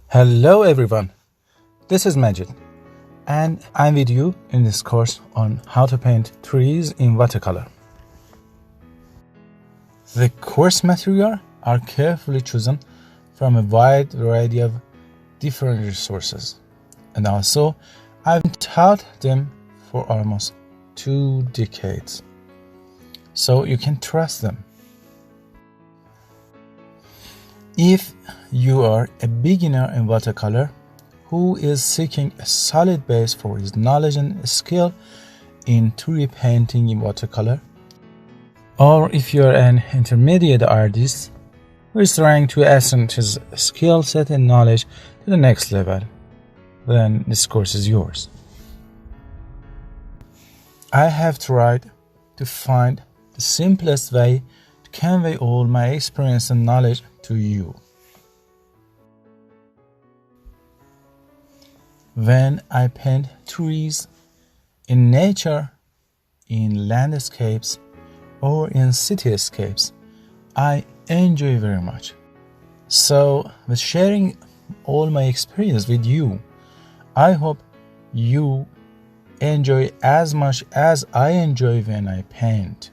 Hello everyone, this is Majid and I'm with you in this course on how to paint trees in watercolor. The course material are carefully chosen from a wide variety of different resources, and also I've taught them for almost 2 decades, so you can trust them. If you are a beginner in watercolor who is seeking a solid base for his knowledge and skill in tree painting in watercolor, or if you are an intermediate artist who is trying to ascend his skill set and knowledge to the next level, then this course is yours. I have tried to find the simplest way to convey all my experience and knowledge to you. When I paint trees in nature, in landscapes, or in cityscapes, I enjoy very much. So, with sharing all my experience with you, I hope you enjoy as much as I enjoy when I paint.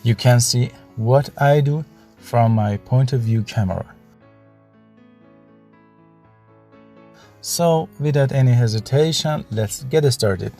You can see what I do from my point of view camera. So, without any hesitation, let's get started.